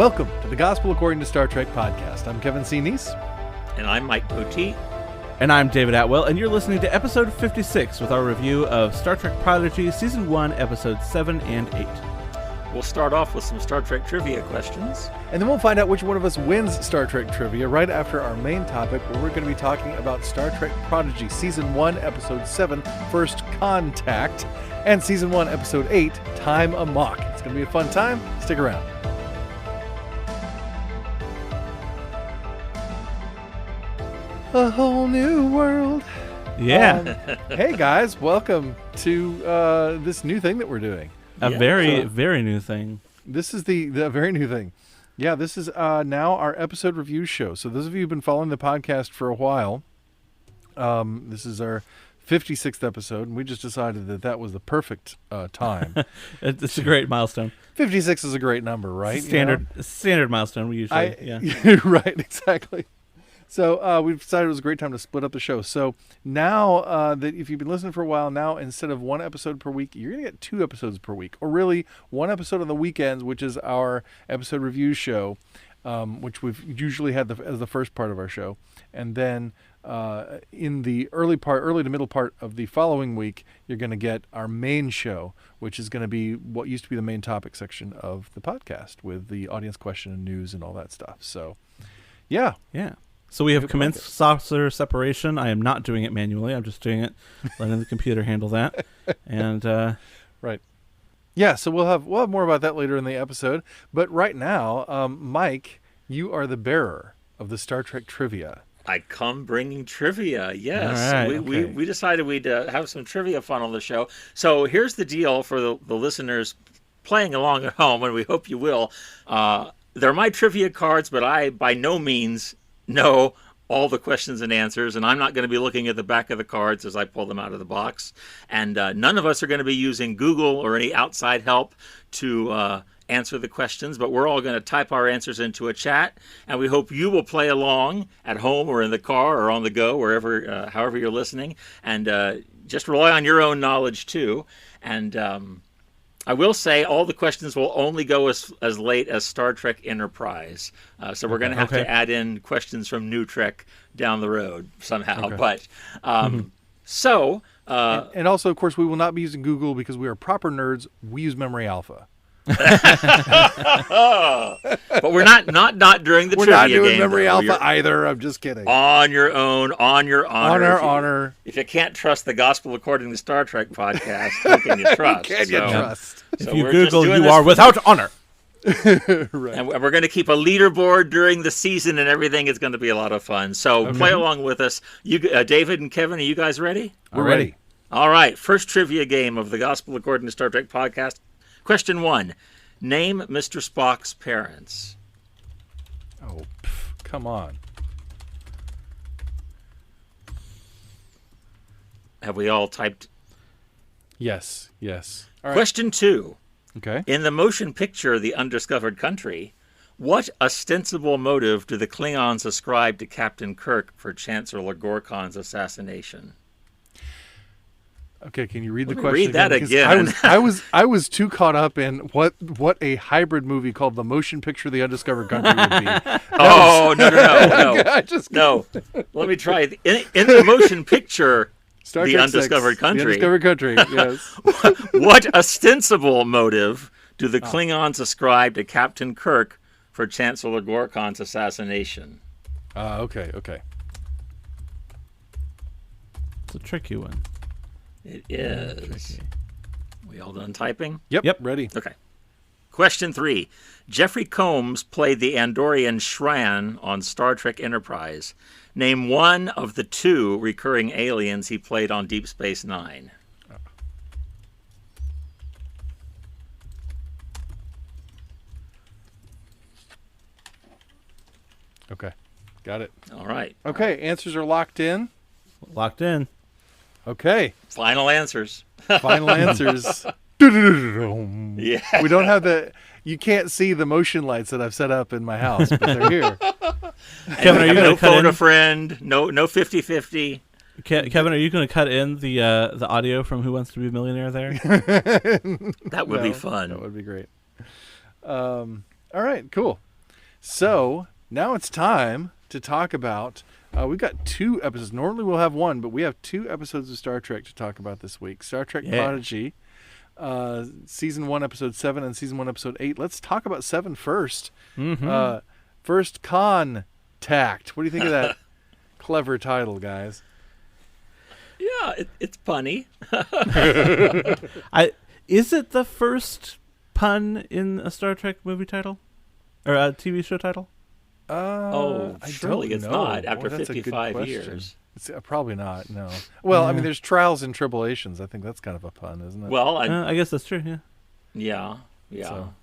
Welcome to the Gospel According to Star Trek podcast. I'm Kevin C. Neese. And I'm Mike Poteet. And I'm David Atwell, and you're listening to episode 56 with our review of Star Trek Prodigy, Season 1, Episodes 7 and 8. We'll start off with some Star Trek trivia questions. And then we'll find out which one of us wins Star Trek trivia right after our main topic, where we're going to be talking about Star Trek Prodigy, Season 1, Episode 7, First Con-tact, and Season 1, Episode 8, Time Amok. It's going to be a fun time. Stick around. A whole new world. Yeah. Hey guys, welcome to this new thing that we're doing. Very new thing. This is the very new thing. Yeah, this is now our episode review show. So those of you who've been following the podcast for a while, this is our 56th episode, and we just decided that that was the perfect time. It's a great milestone. 56 is a great number, right? Standard milestone we usually. Right, exactly. So we've decided it was a great time to split up the show. So now that if you've been listening for a while, now instead of one episode per week, you're going to get 2 episodes per week. Or really, one episode on the weekends, which is our episode review show, which we've usually had as the first part of our show. And then in the early to middle part of the following week, you're going to get our main show, which is going to be what used to be the main topic section of the podcast with the audience question and news and all that stuff. So, yeah. Yeah. So we have commenced saucer separation. I am not doing it manually. I'm just doing it, letting the computer handle that. And right, yeah. So we'll have more about that later in the episode. But right now, Mike, you are the bearer of the Star Trek trivia. I come bringing trivia. Yes, right, we decided we'd have some trivia fun on the show. So here's the deal for the listeners playing along at home, and we hope you will. They're my trivia cards, but I by no means know all the questions and answers, and I'm not going to be looking at the back of the cards as I pull them out of the box. And none of us are going to be using Google or any outside help to answer the questions, but we're all going to type our answers into a chat, and we hope you will play along at home or in the car or on the go, wherever, however you're listening, and just rely on your own knowledge too. And I will say all the questions will only go as late as Star Trek Enterprise. So we're going to have to add in questions from New Trek down the road somehow. Okay. But and also, of course, we will not be using Google because we are proper nerds. We use Memory Alpha. But we're not during the trivia game. We're not doing Memory Alpha either. I'm just kidding. On your own, on your honor. On our honor. If you can't trust the Gospel According to Star Trek podcast, who can you trust? Who can you trust? If you Google, you are without honor. Right. And we're going to keep a leaderboard during the season, and everything is going to be a lot of fun. So play along with us. You, David and Kevin, are you guys ready? We're ready. All right. First trivia game of the Gospel According to Star Trek podcast. Question 1. Name Mr. Spock's parents. Oh, come on. Have we all typed? Yes. All right. Question 2. Okay. In the motion picture The Undiscovered Country, what ostensible motive do the Klingons ascribe to Captain Kirk for Chancellor Gorkon's assassination? Okay, can you read the question? Read that again. I was too caught up in what a hybrid movie called The Motion Picture The Undiscovered Country would be. No. Let me try it. In the motion picture Star The Trek Undiscovered 6, Country. The Undiscovered Country, yes. What ostensible motive do the Klingons ascribe to Captain Kirk for Chancellor Gorkon's assassination? Okay. It's a tricky one. It is. We all done typing? Yep, ready. Okay. Question 3. Jeffrey Combs played the Andorian Shran on Star Trek Enterprise. Name one of the 2 recurring aliens he played on Deep Space Nine. Okay, got it. All right. Okay, answers are locked in. Locked in. Okay. Final answers. Final answers. Yeah. We don't have you can't see the motion lights that I've set up in my house, but they're here. Kevin, are you going to cut phone in? a friend? No 50-50. Kevin, are you going to cut in the audio from Who Wants to Be a Millionaire there? That would be fun. That would be great. All right, cool. So now it's time to talk about. We've got 2 episodes. Normally we'll have 1, but we have 2 episodes of Star Trek to talk about this week. Star Trek Prodigy, season 1, episode 7, and season 1, episode 8. Let's talk about 7 first. First, Con-tact. What do you think of that clever title, guys? Yeah, it's punny. Is it the first pun in a Star Trek movie title or a TV show title? Surely it's not after that's a good 55 question. years. It's probably not. No. Well, I mean, there's trials and tribulations. I think that's kind of a pun, isn't it? Well, I guess that's true. Yeah. Yeah. So,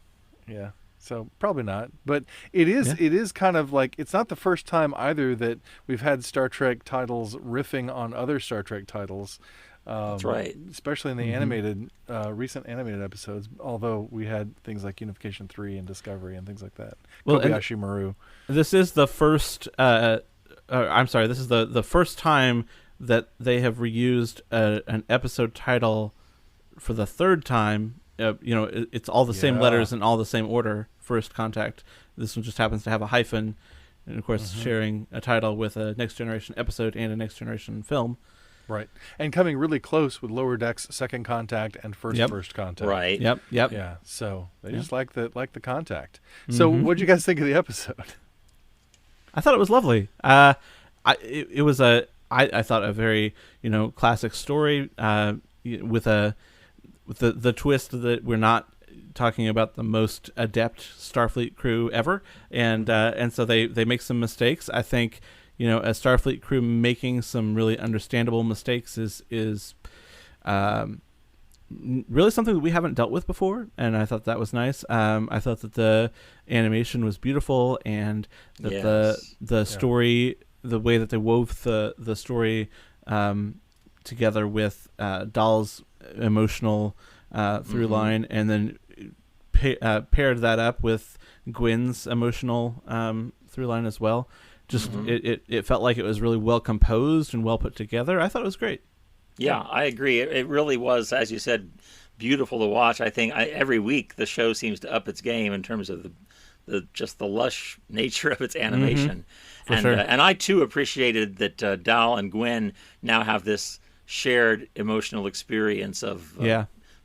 yeah. So probably not, but it is. It is kind of like it's not the first time either that we've had Star Trek titles riffing on other Star Trek titles. That's right. Especially in the animated, recent animated episodes. Although we had things like Unification 3 and Discovery and things like that. Well, Kobayashi Maru. This is the first. I'm sorry. This is the first time that they have reused an episode title for the third time. It's all the same letters in all the same order. First Contact. This one just happens to have a hyphen, and of course sharing a title with a Next Generation episode and a Next Generation film. Right, and coming really close with Lower Decks Second Contact and First Contact. Right. Yep. Yeah. So they just like the Contact. So what did you guys think of the episode? I thought it was lovely. I thought a very classic story with the twist that we're not talking about the most adept Starfleet crew ever, and so they make some mistakes. I think a Starfleet crew making some really understandable mistakes is really something that we haven't dealt with before, and I thought that was nice. I thought that the animation was beautiful, and that the story, the way that they wove the story together with Dahl's emotional through line, and then paired that up with Gwyn's emotional through line as well. Just it felt like it was really well composed and well put together. I thought it was great. Yeah, I agree. It really was, as you said, beautiful to watch. I think every week the show seems to up its game in terms of the lush nature of its animation. And I too appreciated that Dahl and Gwyn now have this shared emotional experience of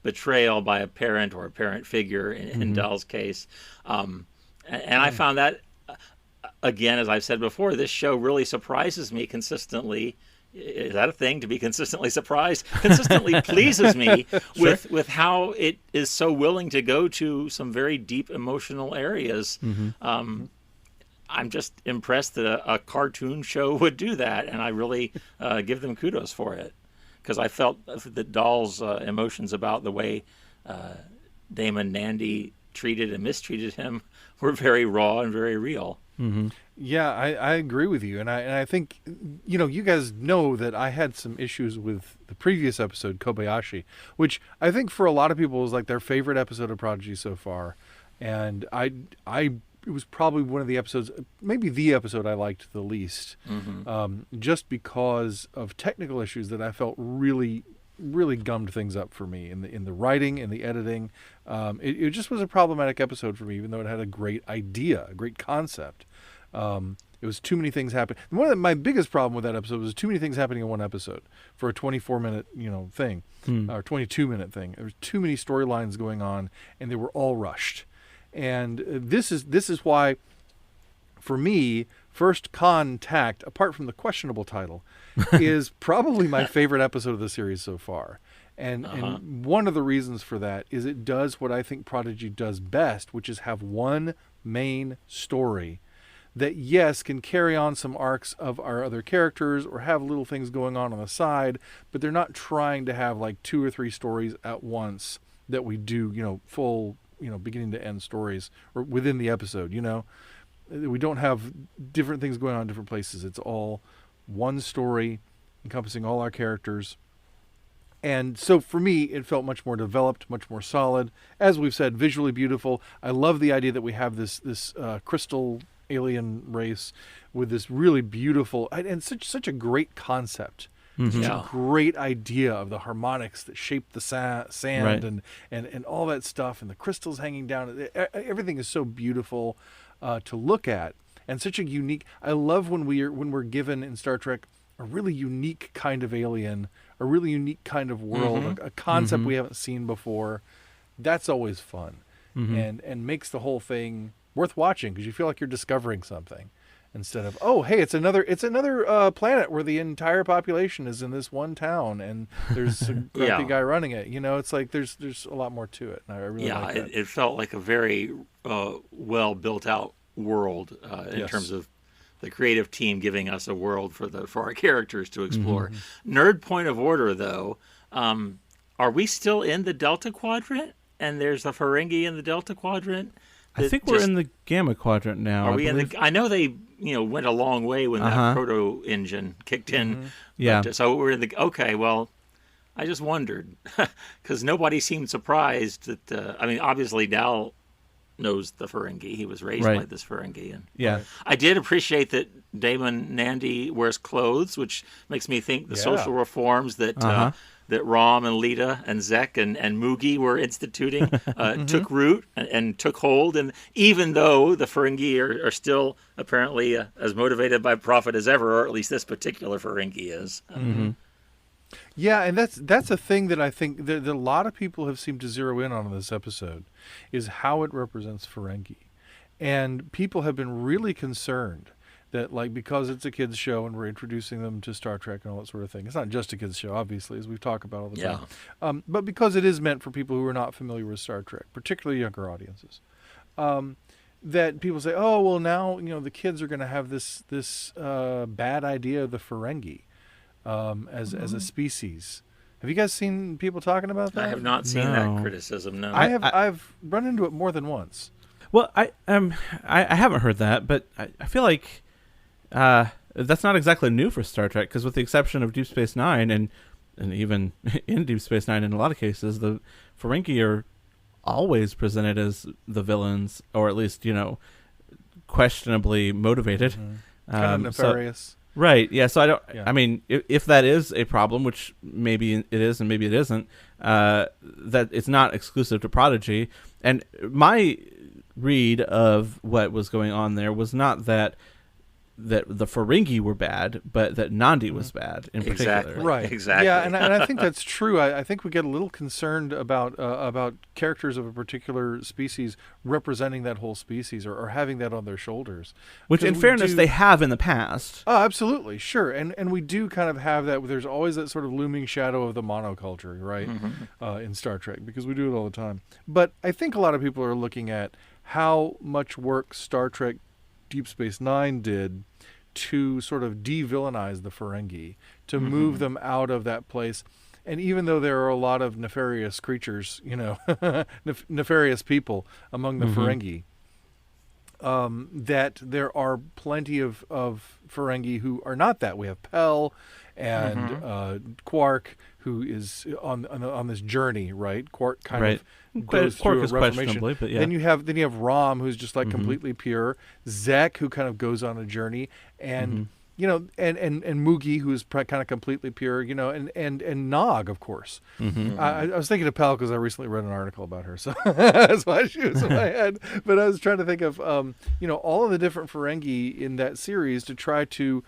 betrayal by a parent or a parent figure in Dahl's case. And I found that, again, as I've said before, this show really surprises me consistently. Is that a thing, to be consistently surprised? Consistently pleases me with how it is so willing to go to some very deep emotional areas. I'm just impressed that a cartoon show would do that, and I really give them kudos for it. Because I felt that Dahl's emotions about the way Damon Nandi treated and mistreated him were very raw and very real. Yeah, I agree with you, and I think you guys know that I had some issues with the previous episode, Kobayashi, which I think for a lot of people was like their favorite episode of Prodigy so far, and it was probably one of the episodes, maybe the episode I liked the least, just because of technical issues that I felt really gummed things up for me in the writing, in the editing. It just was a problematic episode for me, even though it had a great idea, a great concept. It was too many things happening. My biggest problem with that episode was too many things happening in one episode for a 24-minute thing, or 22-minute thing. There was too many storylines going on, and they were all rushed. And this is why, for me, First Contact, apart from the questionable title, is probably my favorite episode of the series so far. And one of the reasons for that is it does what I think Prodigy does best, which is have one main story that, yes, can carry on some arcs of our other characters or have little things going on the side, but they're not trying to have like 2 or 3 stories at once that we do, full, beginning to end stories or within the episode, We don't have different things going on in different places. It's all one story encompassing all our characters. And so for me, it felt much more developed, much more solid. As we've said, visually beautiful. I love the idea that we have this crystal alien race with this really beautiful and such a great concept. Such a great idea of the harmonics that shape the sand and all that stuff, and the crystals hanging down. Everything is so beautiful. to look at, and such a unique. I love when we're given in Star Trek a really unique kind of alien, a really unique kind of world, a concept we haven't seen before. That's always fun, and makes the whole thing worth watching because you feel like you're discovering something. Instead of, oh, hey, it's another planet where the entire population is in this one town and there's a grumpy guy running it. It's like there's a lot more to it. And I really like that. It felt like a very well built out world in terms of the creative team giving us a world for our characters to explore. Nerd point of order, though, are we still in the Delta Quadrant? And there's a Ferengi in the Delta Quadrant. I think we're in the Gamma Quadrant now. Are we in the? I know they went a long way when that proto engine kicked in. Yeah. So we're in the. Okay, well, I just wondered because nobody seemed surprised that. Obviously Dal knows the Ferengi. He was raised by this Ferengi, and I did appreciate that Damon Nandi wears clothes, which makes me think the social reforms that. That Rom and Lita and Zek and Moogie were instituting took root and took hold. And even though the Ferengi are still apparently as motivated by profit as ever, or at least this particular Ferengi is. Yeah, and that's a thing that I think that a lot of people have seemed to zero in on this episode, is how it represents Ferengi. And people have been really concerned that, like, because it's a kids show and we're introducing them to Star Trek and all that sort of thing. It's not just a kids show, obviously, as we've talked about all the time. But because it is meant for people who are not familiar with Star Trek, particularly younger audiences, that people say, oh, well, now the kids are going to have this bad idea of the Ferengi as a species. Have you guys seen people talking about that? I have not seen that criticism. No, I've run into it more than once. Well, I haven't heard that, but I feel like. That's not exactly new for Star Trek, because with the exception of Deep Space Nine, and even in Deep Space Nine, in a lot of cases, the Ferengi are always presented as the villains, or at least questionably motivated, kind of nefarious. Right? Yeah. So I don't. Yeah. I mean, if that is a problem, which maybe it is and maybe it isn't, that it's not exclusive to Prodigy. And my read of what was going on there was not that the Ferengi were bad, but that Nandi was bad in particular. Right. Exactly. Yeah, and I think that's true. I think we get a little concerned about characters of a particular species representing that whole species or having that on their shoulders. Which, in fairness, they have in the past. Oh, absolutely, sure. And we do kind of have that. There's always that sort of looming shadow of the monoculture, right, in Star Trek, because we do it all the time. But I think a lot of people are looking at how much work Star Trek Deep Space Nine did to sort of de-villainize the Ferengi, to move them out of that place. And even though there are a lot of nefarious creatures, nefarious people among the Ferengi, that there are plenty of Ferengi who are not that. We have Pell and Quark, who is on this journey, right? Quark kind of goes Quark through is a reformation. but yeah. Then you have Rom, who's just like completely pure. Zek, who kind of goes on a journey, and and Moogie, who's kind of completely pure, and Nog, of course. I was thinking of Pell because I recently read an article about her, so that's why she was in my head. But I was trying to think of all of the different Ferengi in that series to try to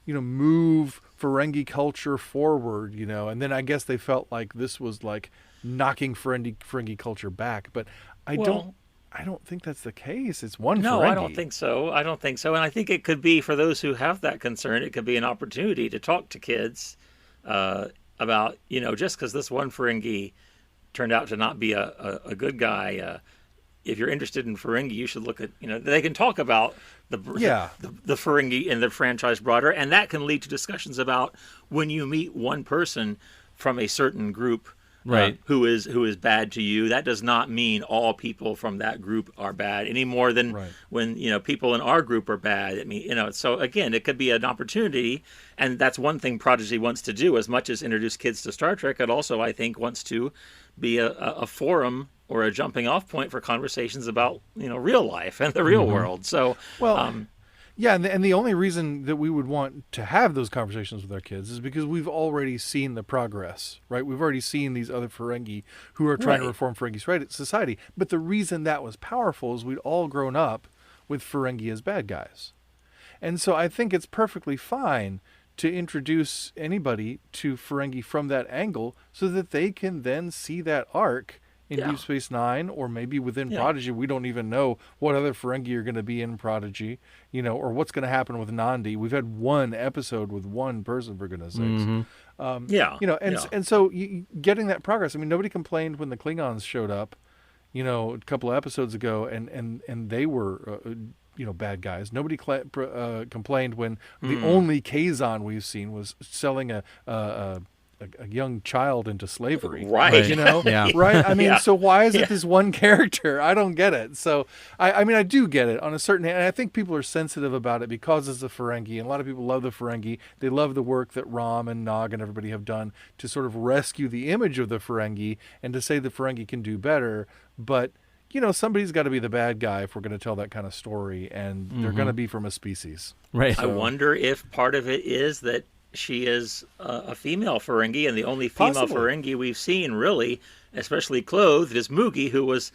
move Ferengi culture forward, and then I guess they felt like this was like knocking Ferengi culture back, but I don't think that's the case. It's one Ferengi. No, I don't think so. And I think it could be, for those who have that concern, it could be an opportunity to talk to kids about, just because this one Ferengi turned out to not be a good guy, if you're interested in Ferengi, you should look at, they can talk about the Ferengi and the franchise broader, and that can lead to discussions about when you meet one person from a certain group, who is bad to you. That does not mean all people from that group are bad any more than when people in our group are bad. I mean, so again, it could be an opportunity, and that's one thing Prodigy wants to do. As much as introduce kids to Star Trek, it also, I think, wants to be a forum or a jumping off point for conversations about real life and the real world. So yeah, and the only reason that we would want to have those conversations with our kids is because we've already seen the progress, right? We've already seen these other Ferengi who are trying to reform Ferengi society. But the reason that was powerful is we'd all grown up with Ferengi as bad guys. And so I think it's perfectly fine to introduce anybody to Ferengi from that angle so that they can then see that arc in Deep Space Nine, or maybe within Prodigy. We don't even know what other Ferengi are going to be in Prodigy, or what's going to happen with Nandi. We've had one episode with one person, for goodness sakes. And so getting that progress. I mean, nobody complained when the Klingons showed up, a couple of episodes ago, and they were, bad guys. Nobody complained when the only Kazon we've seen was selling a young child into slavery. Right. Right? I mean, so why is it this one character? I don't get it. So, I do get it on a certain hand. And I think people are sensitive about it because it's a Ferengi. And a lot of people love the Ferengi. They love the work that Rom and Nog and everybody have done to sort of rescue the image of the Ferengi and to say the Ferengi can do better. But, somebody's got to be the bad guy if we're going to tell that kind of story. And they're going to be from a species. Right. So, I wonder if part of it is that she is a female Ferengi, and the only female Ferengi we've seen, really, especially clothed, is Moogie, who was,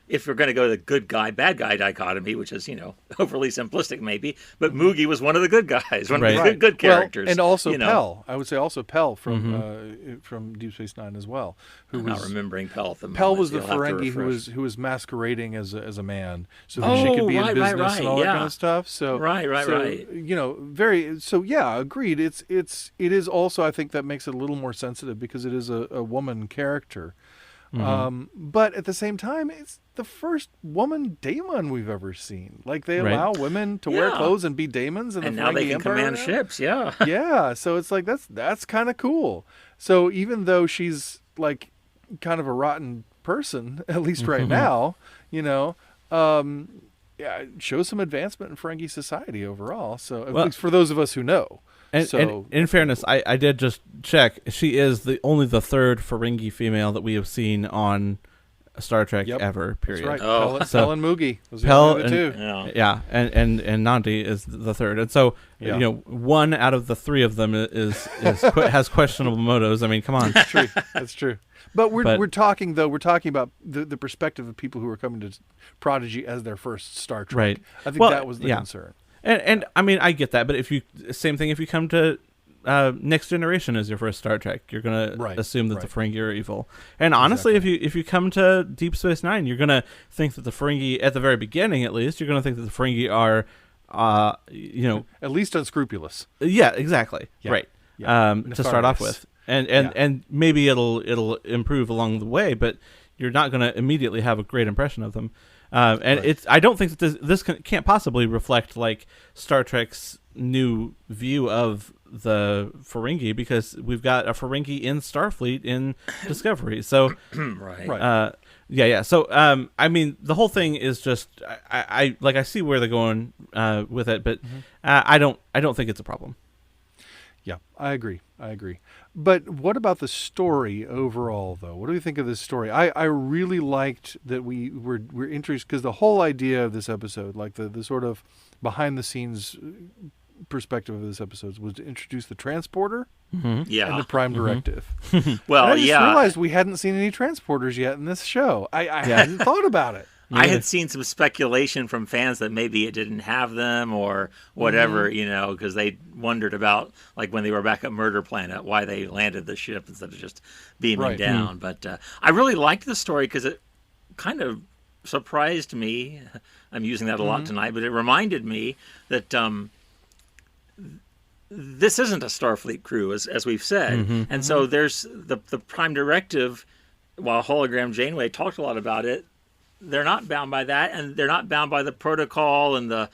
if we're going to go to the good guy, bad guy dichotomy, which is, overly simplistic maybe, but Moogie was one of the good guys, one of the good characters. Well, and also Pel. I would say also Pel from Deep Space Nine as well. I'm not remembering Pel at the moment. Pel was the Ferengi who was masquerading as a man, so that she could be in business and all that kind of stuff. So right. Agreed. It is also, I think, that makes it a little more sensitive because it is a woman character. But at the same time, it's the first woman daemon we've ever seen. Like, they allow women to wear clothes and be daemons, and now they can Empire command ships. So it's like that's kind of cool. So even though she's like kind of a rotten person, at least right now, it shows some advancement in Ferengi society overall. So at least for those of us who know. And in fairness, I did just check. She is only the third Ferengi female that we have seen on Star Trek ever. Period. That's right. Pel and Moogie. Pel and Nandi is the third. And so one out of the three of them has questionable motives. I mean, come on. That's true. But we're talking about the perspective of people who are coming to Prodigy as their first Star Trek. Right. I think that was the concern. And I mean, I get that, but if you come to Next Generation as your first Star Trek, you're gonna assume that the Ferengi are evil. And honestly, if you come to Deep Space Nine, you're gonna think that the Ferengi, at the very beginning at least, you're gonna think that the Ferengi are, at least unscrupulous. Yeah, exactly. Yeah. Right. Yeah. To start off with, and maybe it'll improve along the way, but you're not gonna immediately have a great impression of them. I don't think that this can't possibly reflect like Star Trek's new view of the Ferengi, because we've got a Ferengi in Starfleet in Discovery. So So I mean, the whole thing is just I see where they're going with it, but I don't think it's a problem. Yeah, I agree. But what about the story overall, though? What do we think of this story? I really liked that we're introduced, because the whole idea of this episode, like the sort of behind-the-scenes perspective of this episode, was to introduce the transporter and the Prime Directive. Well, and I just realized we hadn't seen any transporters yet in this show. I hadn't thought about it. I had seen some speculation from fans that maybe it didn't have them or whatever, because they wondered about, like, when they were back at Murder Planet, why they landed the ship instead of just beaming down. But I really liked the story because it kind of surprised me. I'm using that a lot tonight, but it reminded me that this isn't a Starfleet crew, as we've said. And so there's the Prime Directive, while Hologram Janeway talked a lot about it, they're not bound by that, and they're not bound by the protocol and the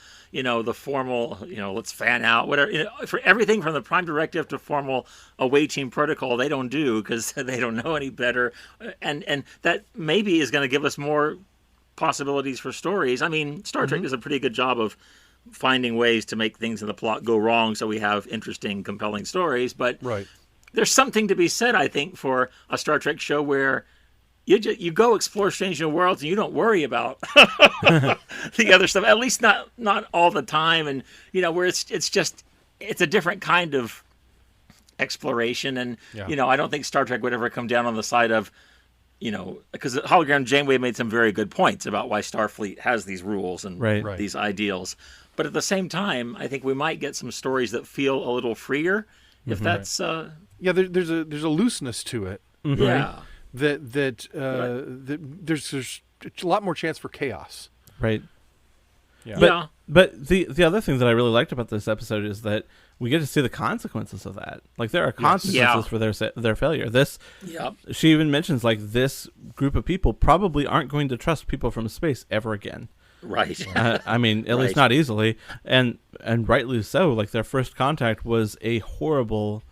formal, let's fan out, whatever. For everything from the Prime Directive to formal away team protocol, they don't do, because they don't know any better, and that maybe is going to give us more possibilities for stories. I mean, Star Trek does a pretty good job of finding ways to make things in the plot go wrong, so we have interesting, compelling stories. But there's something to be said, I think, for a Star Trek show where you go explore strange new worlds and you don't worry about the other stuff. At least not all the time, and where it's a different kind of exploration. And I don't think Star Trek would ever come down on the side of because Hologram Janeway made some very good points about why Starfleet has these rules and Right. these ideals. But at the same time, I think we might get some stories that feel a little freer, if that's there's a looseness to it. yeah. That there's a lot more chance for chaos. Right. Yeah. But the other thing that I really liked about this episode is that we get to see the consequences of that. Like, there are consequences for their failure. She even mentions, like, this group of people probably aren't going to trust people from space ever again. Right. I mean, at least not easily, and rightly so. Like, their first contact was a horrible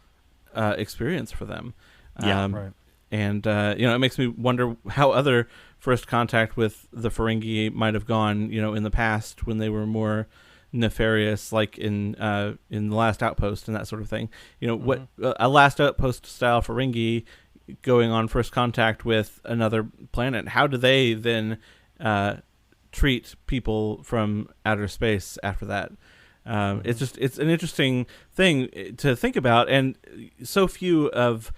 experience for them. Right. And it makes me wonder how other first contact with the Ferengi might have gone, in the past when they were more nefarious, like in the Last Outpost and that sort of thing. What a Last Outpost style Ferengi going on first contact with another planet, how do they then treat people from outer space after that? It's an interesting thing to think about, and so few of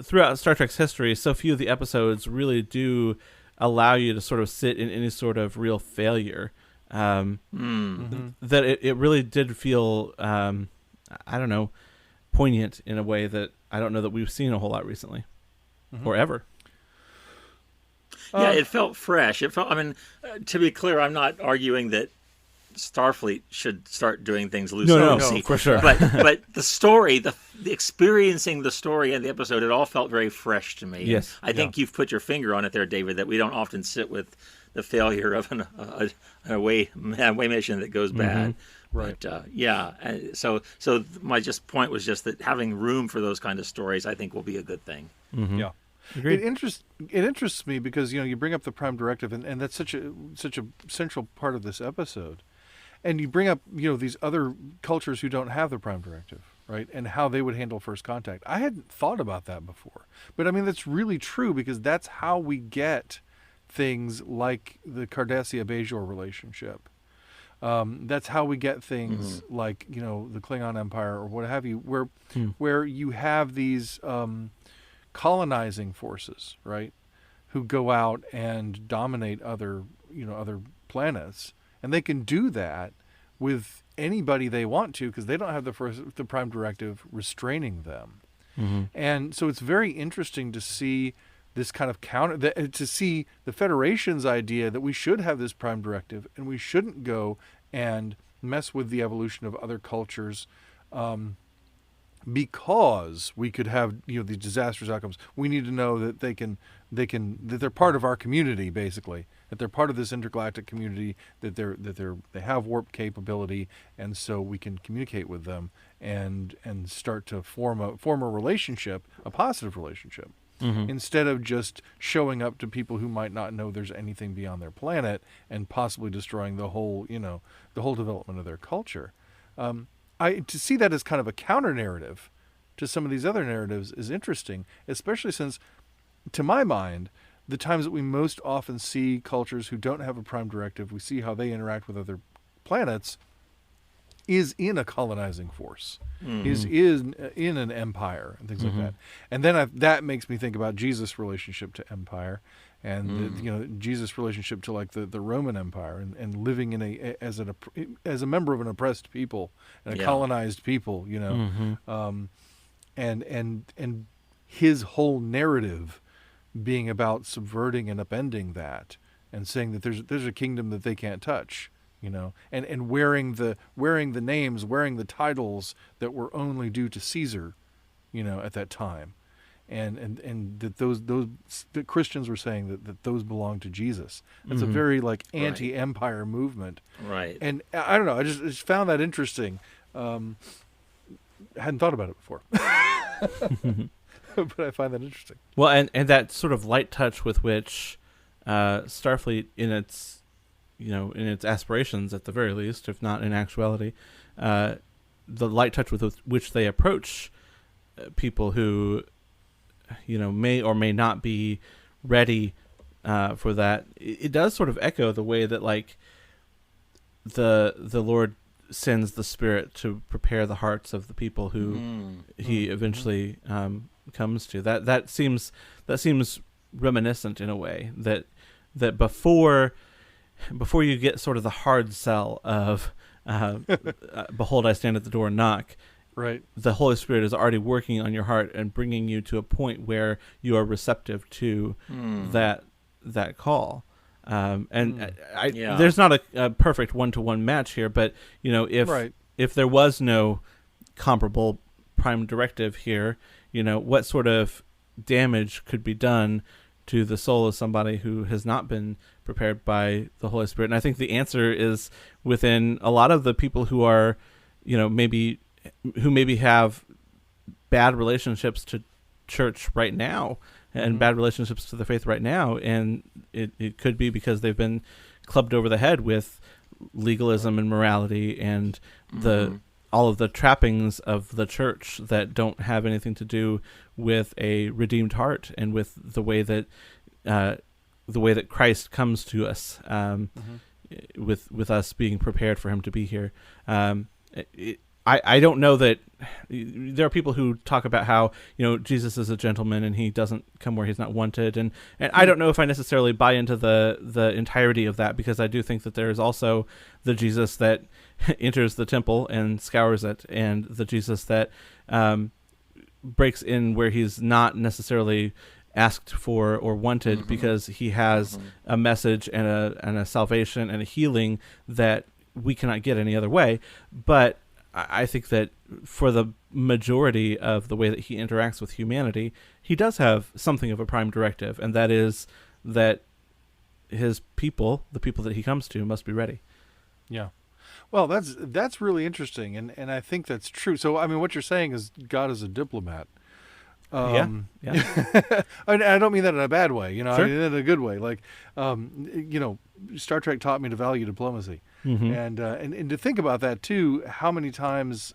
throughout Star Trek's history, so few of the episodes really do allow you to sort of sit in any sort of real failure. That it really did feel, poignant in a way that I don't know that we've seen a whole lot recently, or ever. Yeah, it felt fresh. It felt. I mean, to be clear, I'm not arguing that Starfleet should start doing things loosey. No, for sure. But the story, the experiencing the story in the episode, it all felt very fresh to me. Yes. I think you've put your finger on it there, David, that we don't often sit with the failure of a away mission that goes bad. Right. But, so my point was just that having room for those kind of stories, I think, will be a good thing. Yeah. Agreed. It interests me because you bring up the Prime Directive, and that's such a central part of this episode. And you bring up, these other cultures who don't have the Prime Directive, right? And how they would handle first contact. I hadn't thought about that before. But, I mean, that's really true because that's how we get things like the Cardassia-Bajor relationship. That's how we get things like, the Klingon Empire or what have you, where you have these colonizing forces, right, who go out and dominate other planets. And they can do that with anybody they want to because they don't have the Prime Directive restraining them. And so it's very interesting to see this kind of to see the Federation's idea that we should have this Prime Directive and we shouldn't go and mess with the evolution of other cultures because we could have these disastrous outcomes. We need to know that that they're part of our community, basically, that they're part of this intergalactic community, that they have warp capability, and so we can communicate with them and start to form a relationship, a positive relationship, instead of just showing up to people who might not know there's anything beyond their planet and possibly destroying the whole development of their culture. To see that as kind of a counter narrative to some of these other narratives is interesting, especially since, to my mind, the times that we most often see cultures who don't have a Prime Directive, we see how they interact with other planets, is in a colonizing force, is in an empire and things like that. And then that makes me think about Jesus' relationship to empire and Jesus' relationship to like the Roman Empire and living in as a member of an oppressed people and a colonized people, and his whole narrative being about subverting and upending that and saying that there's a kingdom that they can't touch, and wearing the names, wearing the titles that were only due to Caesar, at that time. And that the Christians were saying that those belong to Jesus. That's a very like anti-empire movement. Right. And I don't know. I just found that interesting. I hadn't thought about it before, but I find that interesting. Well, and that sort of light touch with which Starfleet, in its aspirations at the very least, if not in actuality, the light touch with which they approach people who may or may not be ready for that. It does sort of echo the way that like the Lord sends the Spirit to prepare the hearts of the people who he eventually comes to. That seems reminiscent in a way that before you get sort of the hard sell of behold, I stand at the door and knock. Right. The Holy Spirit is already working on your heart and bringing you to a point where you are receptive to that call. There's not a perfect one-to-one match here, but if there was no comparable Prime Directive here, what sort of damage could be done to the soul of somebody who has not been prepared by the Holy Spirit? And I think the answer is within a lot of the people who are, maybe have bad relationships to church right now and bad relationships to the faith right now. And it could be because they've been clubbed over the head with legalism and morality and all of the trappings of the church that don't have anything to do with a redeemed heart and with the way that Christ comes to us, with us being prepared for him to be here. I don't know that there are people who talk about how Jesus is a gentleman and he doesn't come where he's not wanted, and I don't know if I necessarily buy into the entirety of that, because I do think that there is also the Jesus that enters the temple and scours it, and the Jesus that breaks in where he's not necessarily asked for or wanted, because he has a message and a salvation and a healing that we cannot get any other way. But I think that for the majority of the way that he interacts with humanity, he does have something of a Prime Directive, and that is that his people, the people that he comes to, must be ready. Yeah. Well, that's really interesting, and I think that's true. So, I mean, what you're saying is God is a diplomat. Yeah. I don't mean that in a bad way, Sure. I mean that in a good way. Like, Star Trek taught me to value diplomacy, and to think about that too. How many times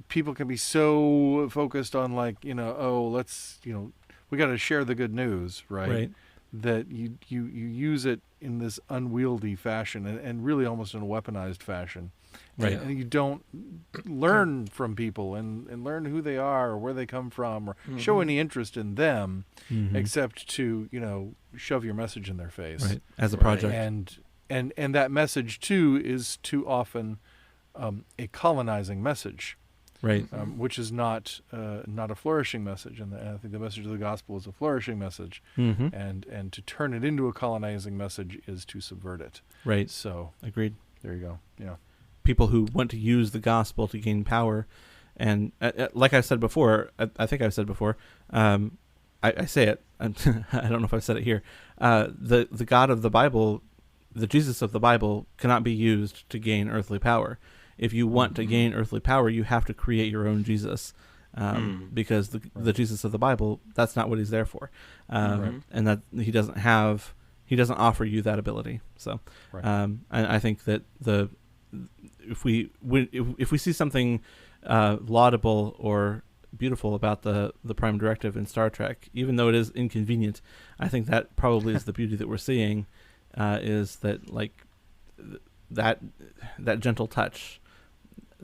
people can be so focused on, like, let's, we got to share the good news, right? That you use it in this unwieldy fashion and really almost in a weaponized fashion. Right. And you don't learn from people and learn who they are or where they come from or show any interest in them, except to, shove your message in their face. Right. As a project. And that message too is too often a colonizing message. Right. Which is not a flourishing message, and I think the message of the gospel is a flourishing message, and to turn it into a colonizing message is to subvert it. Right. So agreed. There you go. Yeah. People who want to use the gospel to gain power, and like I said before, I think I've said before, I say it. I don't know if I've said it here. The God of the Bible, the Jesus of the Bible, cannot be used to gain earthly power. If you want to gain earthly power, you have to create your own Jesus, because the Jesus of the Bible, that's not what he's there for, and that he doesn't offer you that ability. So, I think that if we see something laudable or beautiful about the Prime Directive in Star Trek, even though it is inconvenient, I think that probably is the beauty that we're seeing, is that, like, that gentle touch.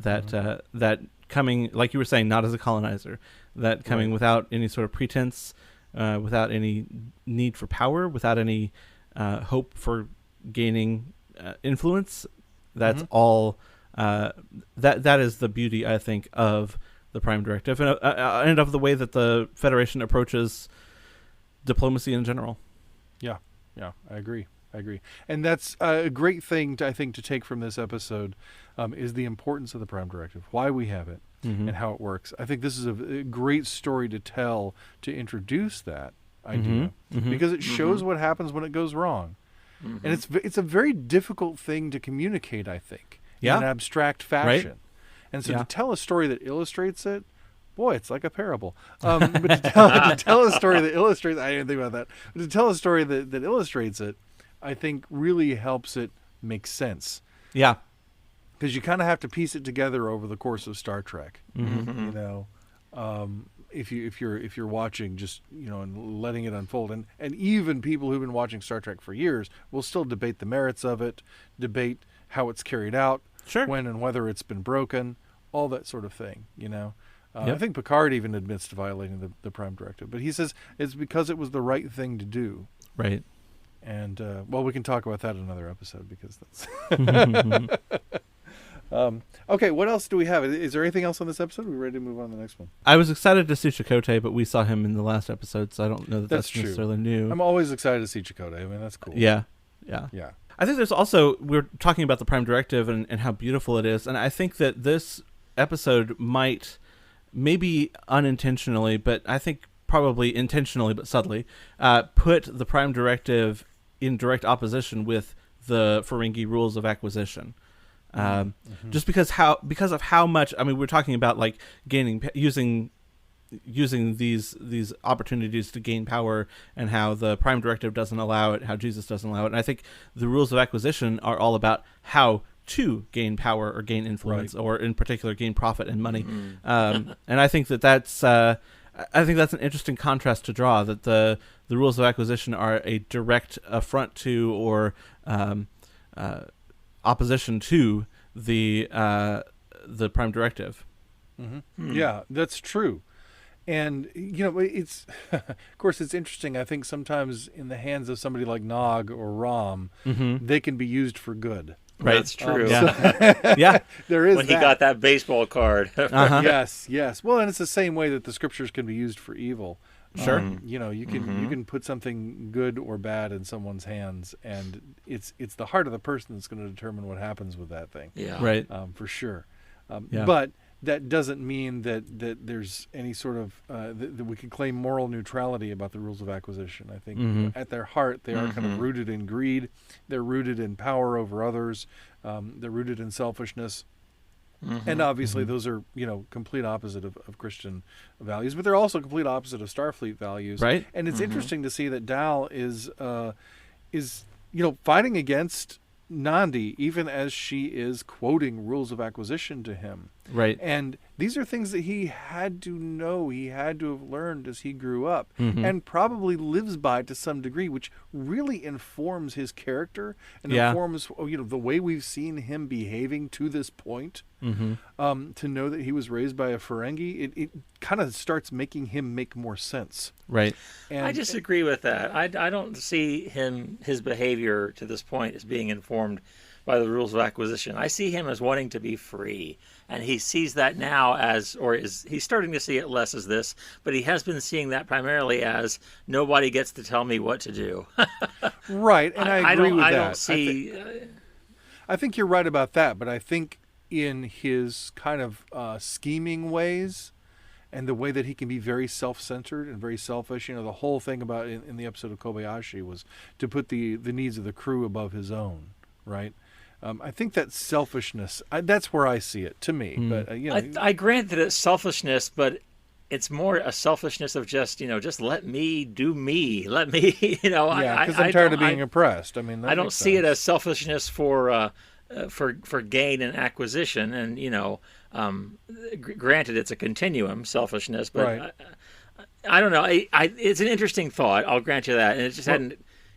That coming, like you were saying, not as a colonizer, that coming without any sort of pretense, without any need for power, without any hope for gaining influence. That's all. That is the beauty, I think, of the Prime Directive, and of the way that the Federation approaches diplomacy in general. Yeah, I agree. And that's a great thing, I think, to take from this episode, is the importance of the Prime Directive, why we have it, and how it works. I think this is a great story to tell, to introduce that idea, because it shows what happens when it goes wrong. And it's a very difficult thing to communicate, I think, in an abstract fashion. Right. And so to tell a story that illustrates it, boy, it's like a parable. But to tell a story that illustrates, I didn't think about that, but to tell a story that illustrates it, I think really helps it make sense. Yeah. Because you kind of have to piece it together over the course of Star Trek. If you're watching, just, and letting it unfold, and even people who've been watching Star Trek for years will still debate the merits of it, debate how it's carried out, when and whether it's been broken, all that sort of thing. Yep. I think Picard even admits to violating the Prime Directive, but he says it's because it was the right thing to do. Right. And well, we can talk about that in another episode because that's. Okay, what else do we have? Is there anything else on this episode? Are we ready to move on to the next one? I was excited to see Chakotay, but we saw him in the last episode, so I don't know that's true. necessarily new. I'm always excited to see Chakotay. I mean, that's cool. Yeah. I think there's also, we're talking about the Prime Directive and how beautiful it is, and I think that this episode might, maybe unintentionally, but I think probably intentionally but subtly, put the Prime Directive in direct opposition with the Ferengi Rules of Acquisition. Just because of how much, I mean, we're talking about like using these opportunities to gain power, and how the Prime Directive doesn't allow it, how Jesus doesn't allow it. And I think the rules of acquisition are all about how to gain power or gain influence, or in particular gain profit and money. And I think that's an interesting contrast to draw, that the rules of acquisition are a direct affront to, or opposition to the Prime Directive. Yeah, that's true. And, it's, of course, it's interesting. I think sometimes in the hands of somebody like Nog or Rom, they can be used for good. Right. That's true. Yeah. There is when he got that baseball card. Yes. Well, and it's the same way that the scriptures can be used for evil. Sure. You can put something good or bad in someone's hands, and it's the heart of the person that's going to determine what happens with that thing. Yeah. Right. For sure. Yeah. But that doesn't mean that there's any sort of that we can claim moral neutrality about the rules of acquisition. I think at their heart they are kind of rooted in greed. They're rooted in power over others. They're rooted in selfishness. And obviously those are, complete opposite of Christian values, but they're also complete opposite of Starfleet values. Right. And it's interesting to see that Dal is fighting against Nandi, even as she is quoting rules of acquisition to him. Right. And these are things that he had to know, he had to have learned as he grew up, and probably lives by to some degree, which really informs his character and informs the way we've seen him behaving to this point. To know that he was raised by a Ferengi, it kind of starts making him make more sense. Right. And I disagree with that. I don't see his behavior to this point as being informed by the rules of acquisition. I see him as wanting to be free, and he sees that now he's starting to see it less as this, but he has been seeing that primarily as nobody gets to tell me what to do. Right, and I agree with that. I don't see. I think you're right about that, but I think in his kind of scheming ways, and the way that he can be very self-centered and very selfish. The whole thing about in the episode of Kobayashi was to put the needs of the crew above his own, right? I think that selfishness, that's where I see it, to me. But I grant that it's selfishness, but it's more a selfishness of just let me do me. Let me, because I'm tired of being oppressed. I mean, I don't see it as selfishness for gain and acquisition, and granted it's a continuum, selfishness, but right. I don't know. It's an interesting thought. I'll grant you that, and it just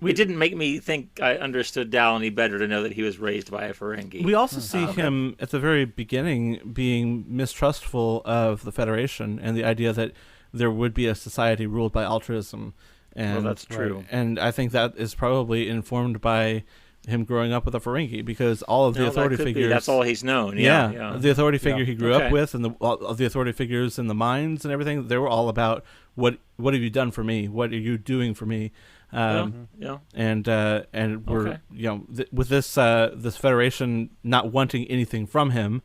it didn't make me think I understood Dal any better to know that he was raised by a Ferengi. We also see him at the very beginning being mistrustful of the Federation and the idea that there would be a society ruled by altruism. And, that's true. Right. And I think that is probably informed by him growing up with a Ferengi, because all of the authority figures. That's all he's known. Yeah. The authority figure he grew up with, and the authority figures in the mines and everything, they were all about what have you done for me? What are you doing for me? And we're with this Federation not wanting anything from him,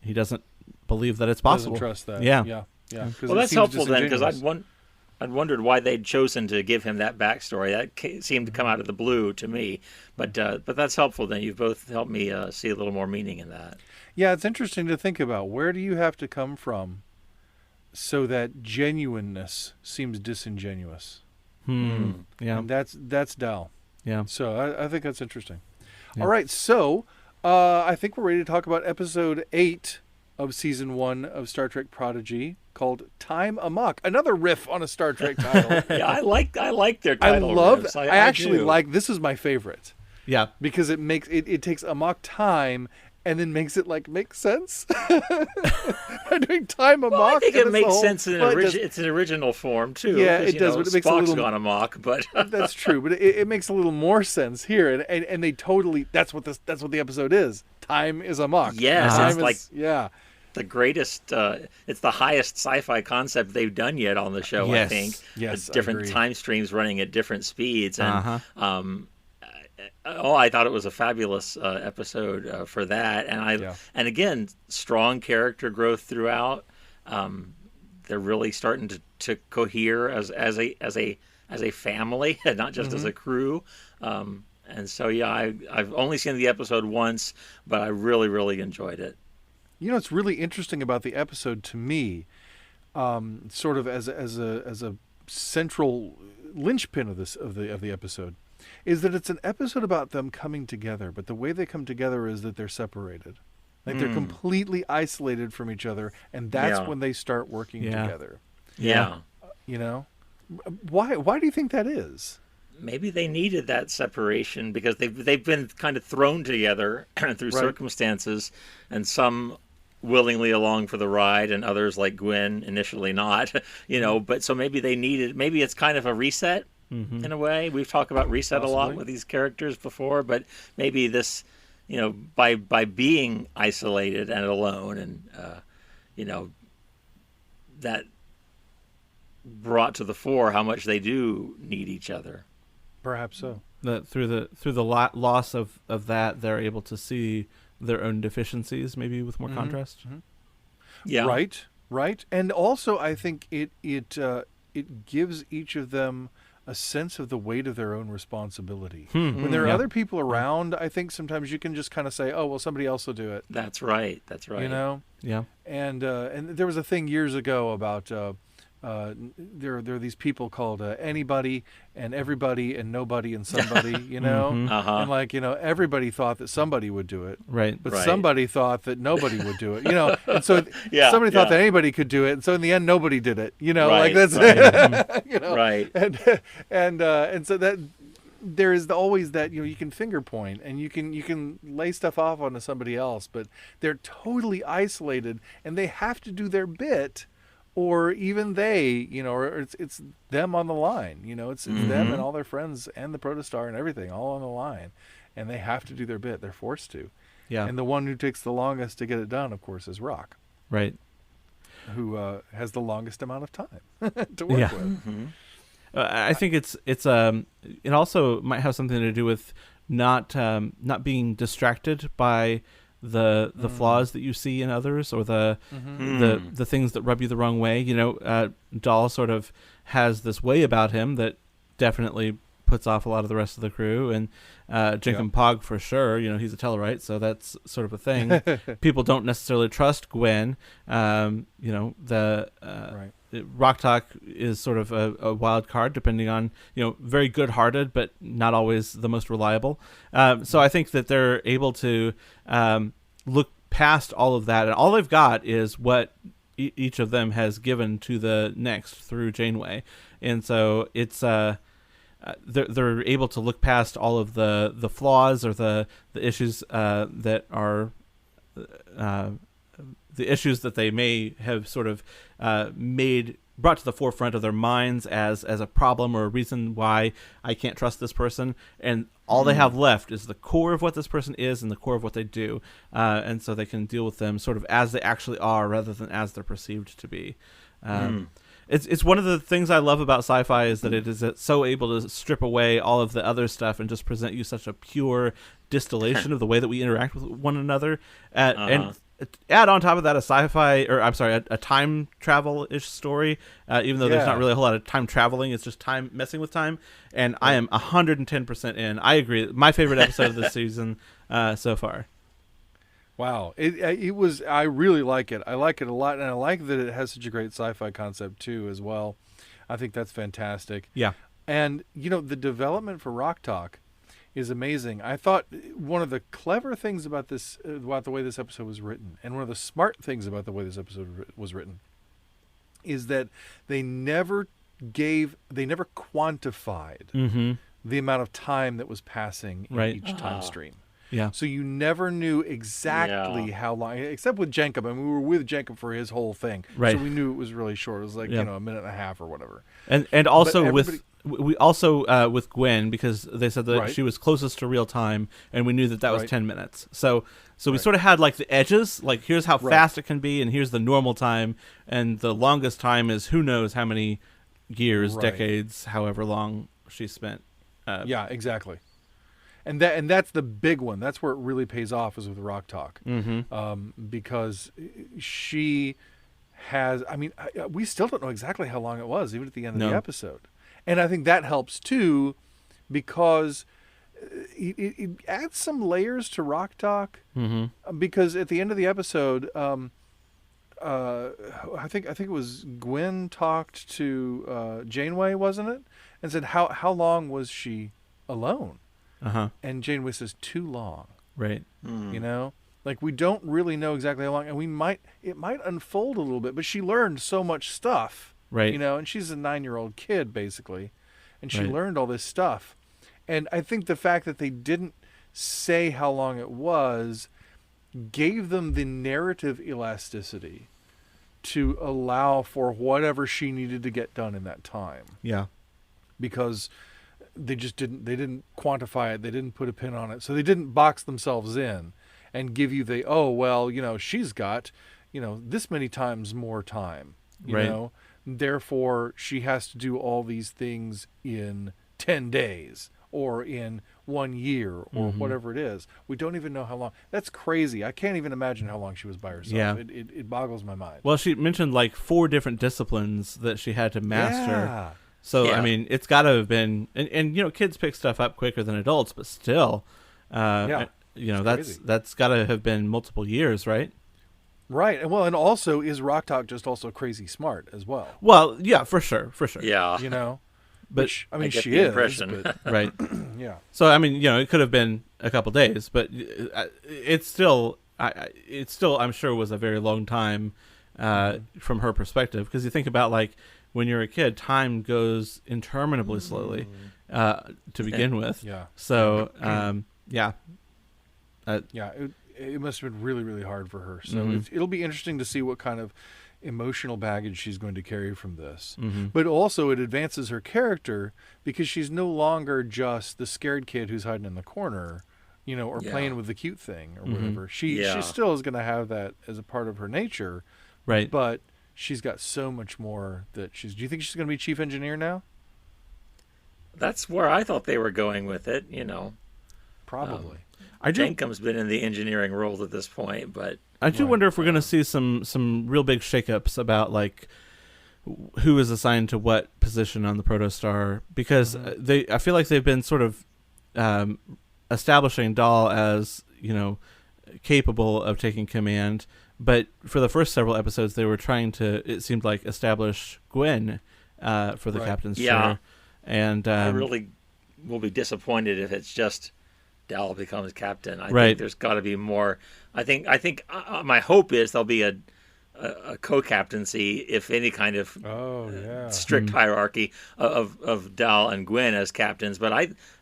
he doesn't believe that it's possible. Doesn't trust that. Yeah. Well, that's helpful then, because I'd wondered why they'd chosen to give him that backstory. That seemed to come out of the blue to me, but that's helpful. Then you've both helped me see a little more meaning in that. Yeah, it's interesting to think about, where do you have to come from so that genuineness seems disingenuous? Yeah, and that's Dal. Yeah. So I think that's interesting. Yeah. All right, so I think we're ready to talk about episode 8 of season 1 of Star Trek Prodigy, called Time Amok. Another riff on a Star Trek title. Yeah, I like their title riffs. I actually like. This is my favorite. Yeah, because it takes Amok time and then makes it make sense. Doing time amok. Well, I think it makes sense in well, its original form too. Yeah, 'cause, it does, but it makes a Spock's little gone amok, but that's true, but it makes a little more sense here, and they totally that's what the episode is. Time is amok. yes, Time it's is, like yeah. the greatest. It's the highest sci-fi concept they've done yet on the show. Yes. I think. Yes, With different I agree. time streams running at different speeds, and Uh-huh. I thought it was a fabulous episode for that. And and again, strong character growth throughout. They're really starting to cohere as a family, and not just as a crew. And so I've only seen the episode once, but I really really enjoyed it. What's really interesting about the episode to me, sort of as a central linchpin of the episode, is that it's an episode about them coming together, but the way they come together is that they're separated. They're completely isolated from each other, and that's when they start working together. Yeah. Why do you think that is? Maybe they needed that separation because they've been kind of thrown together through circumstances, and some willingly along for the ride, and others like Gwen initially not. But so maybe maybe it's kind of a reset in a way. We've talked about reset Possibly. a lot with these characters before, but maybe this, by being isolated and alone, and that brought to the fore how much they do need each other. Perhaps so. Through the loss of that, they're able to see their own deficiencies, maybe with more contrast. Mm-hmm. Yeah. Right. And also, I think it gives each of them a sense of the weight of their own responsibility. When there are other people around, I think sometimes you can just kind of say, "Oh, well, somebody else will do it." That's right. Yeah. And there was a thing years ago about there are these people called anybody and everybody and nobody and somebody, and everybody thought that somebody would do it, Right. but Right. somebody thought that nobody would do it, and so somebody thought that anybody could do it, and so in the end nobody did it, Right, that's Right. and so that there is always that you can finger point and you can lay stuff off onto somebody else, but they're totally isolated and they have to do their bit. Or even they, or it's them on the line, it's them and all their friends and the Protostar and everything all on the line, and they have to do their bit. They're forced to. Yeah. And the one who takes the longest to get it done, of course, is Rock, Right. who has the longest amount of time to work with. I think it also might have something to do with not being distracted by the flaws that you see in others, or the things that rub you the wrong way. Dahl sort of has this way about him that definitely puts off a lot of the rest of the crew, and Jenkin Pog for sure. He's a Tellarite, so that's sort of a thing. People don't necessarily trust Gwen. Right. Rock Talk is sort of a wild card, depending on, very good-hearted, but not always the most reliable. So I think that they're able to look past all of that, and all they've got is what each of them has given to the next through Janeway. And so it's they're able to look past all of the flaws or the issues that are the issues that they may have sort of brought to the forefront of their minds as a problem or a reason why I can't trust this person, and all they have left is the core of what this person is and the core of what they do, and so they can deal with them sort of as they actually are rather than as they're perceived to be. It's one of the things I love about sci-fi is that it is so able to strip away all of the other stuff and just present you such a pure distillation of the way that we interact with one another, and add on top of that a time travel-ish story, even though there's not really a whole lot of time traveling. It's just time messing with time, and I am 110% in. I agree. My favorite episode of this season so far. Wow, it was. I really like it. I like it a lot, and I like that it has such a great sci-fi concept too, as well. I think that's fantastic. Yeah, and the development for Rock Talk is amazing. I thought one of the clever things about this, about the way this episode was written, and one of the smart things about the way this episode was written, is that they never quantified the amount of time that was passing in each time stream. Yeah. So you never knew exactly how long, except with Jenkum. I mean, we were with Jenkum for his whole thing. Right. So we knew it was really short. It was like, Yeah. a minute and a half or whatever. And also But we also with Gwen, because they said that Right. she was closest to real time, and we knew that was Right. 10 minutes. So we Right. sort of had like the edges, like here's how Right. fast it can be, and here's the normal time, and the longest time is who knows how many years, Right. decades, however long she spent. Yeah, exactly. And that's the big one. That's where it really pays off, is with Rock Talk, because she has. I mean, we still don't know exactly how long it was, even at the end of the episode. And I think that helps too, because it adds some layers to Rock Talk. Because at the end of the episode, I think it was Gwen talked to Janeway, wasn't it? And said how long was she alone? And Janeway says too long. Right. You know, like we don't really know exactly how long, and it might unfold a little bit. But she learned so much stuff, Right. You know, and she's a 9-year-old kid basically, and she Right. learned all this stuff. And I think the fact that they didn't say how long it was gave them the narrative elasticity to allow for whatever she needed to get done in that time, Yeah. because they didn't quantify it, they didn't put a pin on it, so they didn't box themselves in and give you she's got this many times more time, you Right. know, therefore she has to do all these things in 10 days or in 1 year or whatever it is. We don't even know how long. That's crazy. I can't even imagine how long she was by herself. Yeah. It boggles my mind. Well, she mentioned like 4 different disciplines that she had to master. Yeah. So Yeah. I mean, it's got to have been, and kids pick stuff up quicker than adults, but still, Yeah. that's got to have been multiple years, right? Right. And also, is Rock Talk just also crazy smart as well? Well, yeah, for sure. Yeah. You know? But Which, I mean, I get she the is. impression. But, right. yeah. So I mean, it could have been a couple days, but it's still, I'm sure, was a very long time from her perspective, because you think about like when you're a kid, time goes interminably slowly to begin with. Yeah. So yeah. Yeah. It must have been really, really hard for her. So it'll be interesting to see what kind of emotional baggage she's going to carry from this. But also it advances her character, because she's no longer just the scared kid who's hiding in the corner, or playing with the cute thing or whatever. She still is going to have that as a part of her nature. Right. But she's got so much more that do you think she's going to be chief engineer now? That's where I thought they were going with it, Probably. Jenkum's been in the engineering roles at this point, but I do wonder if we're going to see some real big shakeups about like who is assigned to what position on the Protostar, because I feel like they've been sort of establishing Dahl as capable of taking command, but for the first several episodes they were trying to, it seemed like, establish Gwen for the captain's chair, and I really will be disappointed if it's just Dahl becomes captain. I Right. think there's got to be more. I think my hope is there'll be a co-captaincy, if any kind of strict hierarchy of Dahl and Gwen as captains. But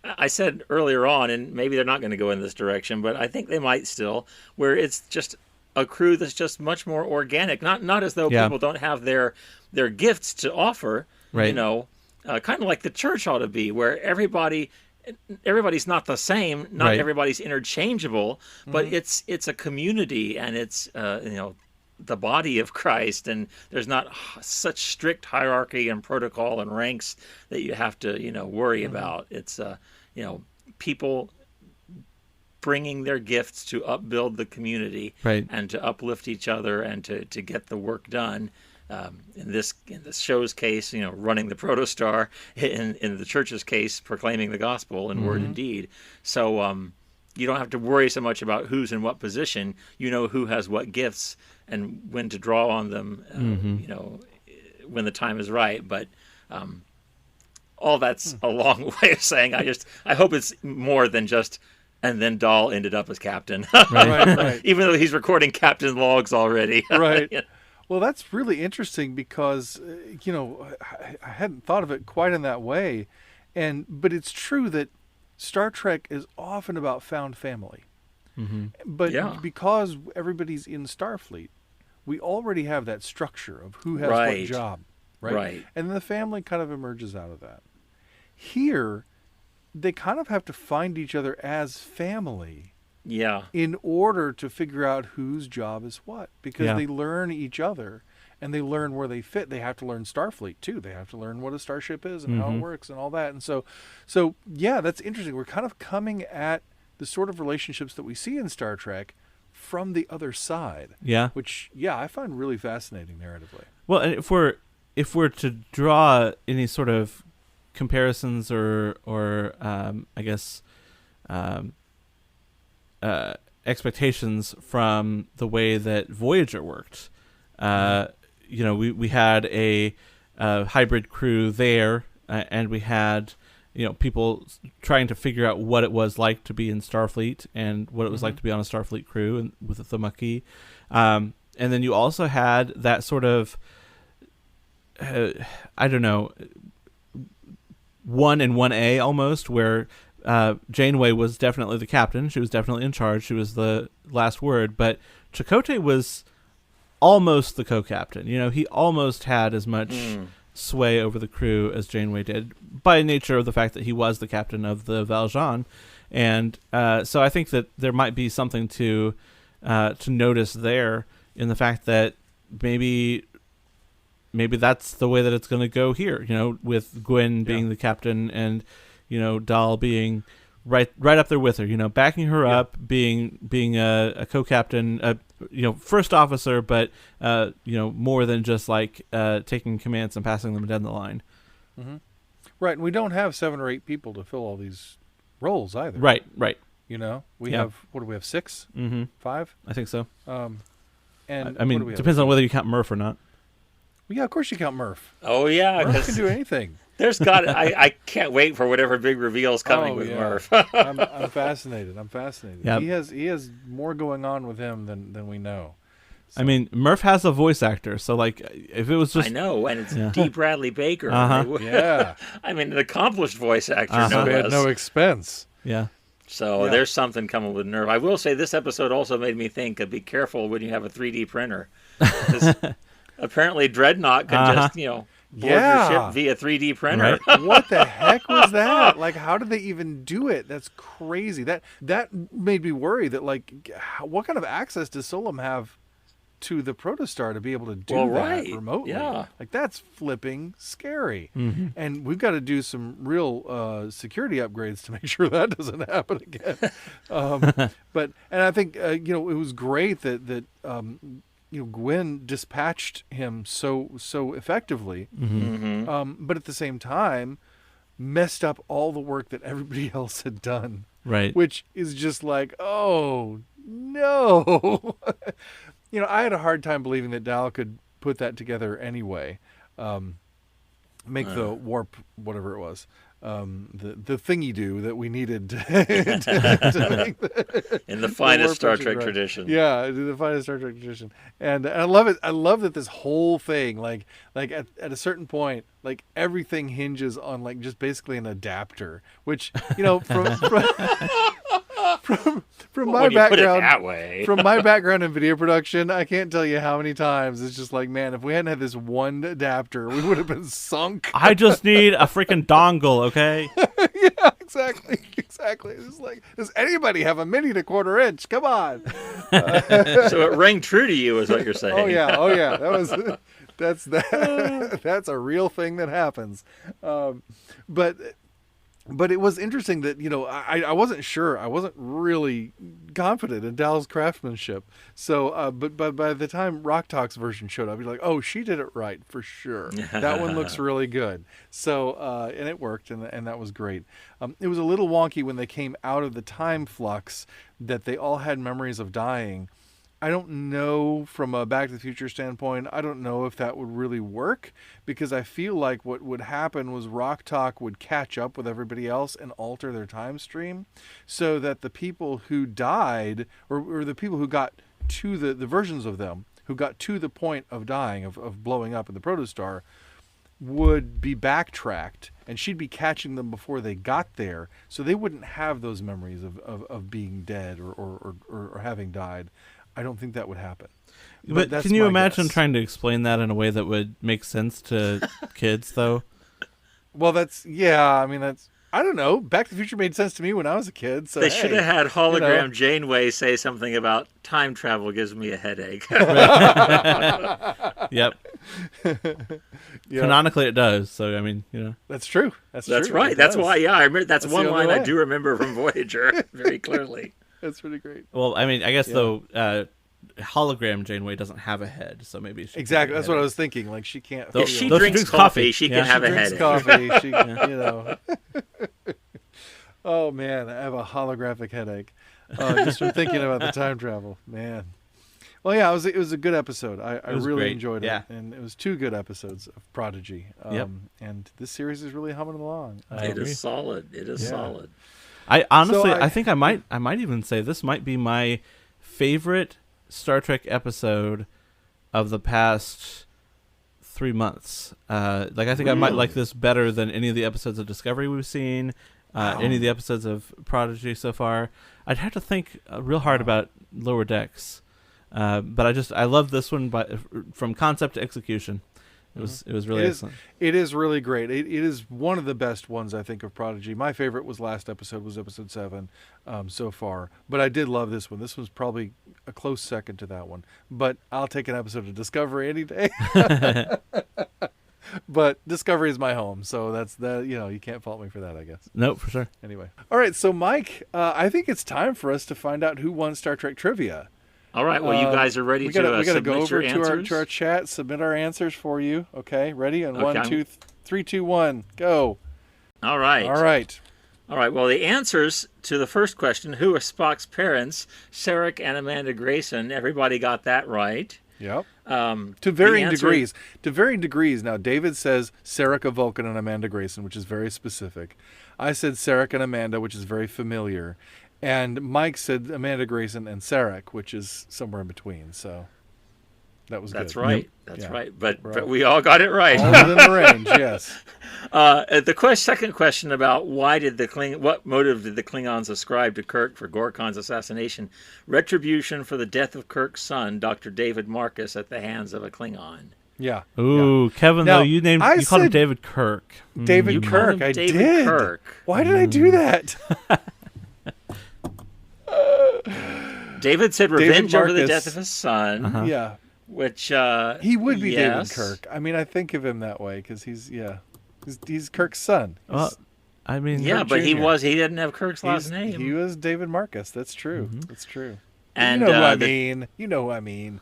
I said earlier on, and maybe they're not going to go in this direction, but I think they might still, where it's just a crew that's just much more organic. Not as though people don't have their gifts to offer. Right. Kind of like the church ought to be, where everybody's not the same, not Right. everybody's interchangeable, but it's a community, and it's the body of Christ, and there's not such strict hierarchy and protocol and ranks that you have to worry about. It's people bringing their gifts to upbuild the community, Right. and to uplift each other, and to get the work done. In this show's case, running the Protostar. In the church's case, proclaiming the gospel in word and deed. So you don't have to worry so much about who's in what position. You know who has what gifts and when to draw on them. When the time is right. But all that's a long way of saying I hope it's more than just. And then Dahl ended up as captain. Right. Even though he's recording captain logs already. Right. Well, that's really interesting, because I hadn't thought of it quite in that way, but it's true that Star Trek is often about found family. But Yeah. because everybody's in Starfleet, we already have that structure of who has what Right. job, right? Right. And the family kind of emerges out of that. Here, they kind of have to find each other as family Yeah. in order to figure out whose job is what, because Yeah. they learn each other and they learn where they fit. They have to learn Starfleet too. They have to learn what a starship is and how it works and all that. And so yeah, that's interesting. We're kind of coming at the sort of relationships that we see in Star Trek from the other side. Yeah. Which, yeah, I find really fascinating narratively. Well, and if we're to draw any sort of comparisons or I guess expectations from the way that Voyager worked, we had a hybrid crew there, and we had people trying to figure out what it was like to be in Starfleet and what it was like to be on a Starfleet crew and with the Maquis. And then you also had that sort of, I don't know, 1 and 1A almost, where Janeway was definitely the captain. She was definitely in charge. She was the last word. But Chakotay was almost the co-captain. He almost had as much sway over the crew as Janeway did, by nature of the fact that he was the captain of the Valjean. And so I think that there might be something to notice there in the fact that maybe that's the way that it's going to go here, with Gwen being the captain and, Dal being right up there with her, backing her up, being a co-captain, first officer, but, more than just like taking commands and passing them down the line. Mm-hmm. Right. And we don't have 7 or 8 people to fill all these roles either. Right. We have, what do we have, 6? 5? I think so. And I mean, what do we depends have? on whether you count Murph or not. Well, yeah, of course you count Murph. Oh yeah, Murph can do anything. there's got. I can't wait for whatever big reveal's coming with Murph. I'm fascinated. Yep. He has more going on with him than we know. So. I mean, Murph has a voice actor, so like, if it was just I know, and it's D. Bradley Baker. Yeah. I mean, an accomplished voice actor. So No they had less. no expense. yeah. So there's something coming with Nerve. I will say this episode also made me think, be careful when you have a 3D printer. 'Cause apparently Dreadnought can just, board your ship via 3D printer. Right. What the heck was that? Like, how did they even do it? That's crazy. That made me worry that, like, what kind of access does Solom have to the Protostar to be able to do that remotely? Yeah. Like, that's flipping scary. Mm-hmm. And we've got to do some real security upgrades to make sure that doesn't happen again. And I think, it was great that Gwen dispatched him so effectively, but at the same time messed up all the work that everybody else had done. Right. Which is just like, oh no. I had a hard time believing that Dal could put that together anyway. Make the warp, whatever it was, the thingy do that we needed to make In the finest Star warp Trek engine run. tradition. Yeah, the finest Star Trek tradition. And I love it. I love that this whole thing, like at a certain point, like everything hinges on like just basically an adapter, which, from my When you put it background, that way. from my background in video production, I can't tell you how many times it's just like, man, if we hadn't had this one adapter, we would have been sunk. I just need a freaking dongle, okay? Yeah, exactly. It's like, does anybody have a mini to 1/4 inch? Come on. So it rang true to you, is what you're saying. Oh yeah. That's a real thing that happens. But it was interesting that, I wasn't sure. I wasn't really confident in Dal's craftsmanship. So, but by the time Rock Talk's version showed up, you're like, oh, she did it right for sure. That one looks really good. So, and it worked, and that was great. It was a little wonky when they came out of the time flux that they all had memories of dying. I don't know, from a Back to the Future standpoint, I don't know if that would really work, because I feel like what would happen was Rock Talk would catch up with everybody else and alter their time stream, so that the people who died, or the people who got to the versions of them who got to the point of dying, of blowing up in the Protostar, would be backtracked, and she'd be catching them before they got there, so they wouldn't have those memories of being dead or having died. I don't think that would happen. But can you imagine trying to explain that in a way that would make sense to kids, though? Well, I don't know. Back to the Future made sense to me when I was a kid. So they should have had hologram Janeway say something about time travel gives me a headache. Yep. Canonically, it does. So that's true. That's right. That's why. Yeah, I remember. That's one line I do remember from Voyager very clearly. That's pretty great. Well, I guess though. Hologram Janeway doesn't have a head, so maybe she exactly. That's what I was thinking. Like she can't. If she drinks coffee, she can have a headache. Coffee. She, Oh man, I have a holographic headache just from thinking about the time travel. Man. Well, yeah, it was a good episode. I really enjoyed it, and it was 2 good episodes of Prodigy. And this series is really humming along. It is solid. It is solid. I honestly, I think I might even say this might be my favorite Star Trek episode of the past 3 months. I think I might like this better than any of the episodes of Discovery we've seen, any of the episodes of Prodigy so far. I'd have to think real hard about Lower Decks, but I love this one. From concept to execution, it was really excellent. It is really great. It is one of the best ones, I think, of Prodigy. My favorite was episode 7 so far, but I did love this one. This was probably a close second to that one, but I'll take an episode of Discovery any day. But Discovery is my home, so that's that. You can't fault me for that, I guess. Nope, for sure. Anyway, all right. So Mike, I think it's time for us to find out who won Star Trek trivia. All right. Well, you guys are ready we gotta go over to our chat, submit our answers for you. Okay, ready? And 1, 2, 3, 2, 1, go. All right. All right. All right. Well, the answers to the first question: who are Spock's parents? Sarek and Amanda Grayson. Everybody got that right. Yep. To varying degrees. To varying degrees. Now, David says Sarek, a Vulcan, and Amanda Grayson, which is very specific. I said Sarek and Amanda, which is very familiar. And Mike said Amanda Grayson and Sarek, which is somewhere in between. So that was That's good. right. Yep. That's right. But we all got it right. All within the range, yes. The second question about what motive did the Klingons ascribe to Kirk for Gorkon's assassination? Retribution for the death of Kirk's son, Dr. David Marcus, at the hands of a Klingon. Yeah. Ooh, yeah. Kevin, now, though, you called him David Kirk. David Kirk, I David did. Kirk. Why did I do that? David said revenge over the death of his son. Uh-huh. Yeah. Which he would be David Kirk. I think of him that way because he's Kirk's son. Well, Kirk but Jr. he didn't have Kirk's last name. He was David Marcus. That's true. Mm-hmm. That's true. And you know who I mean.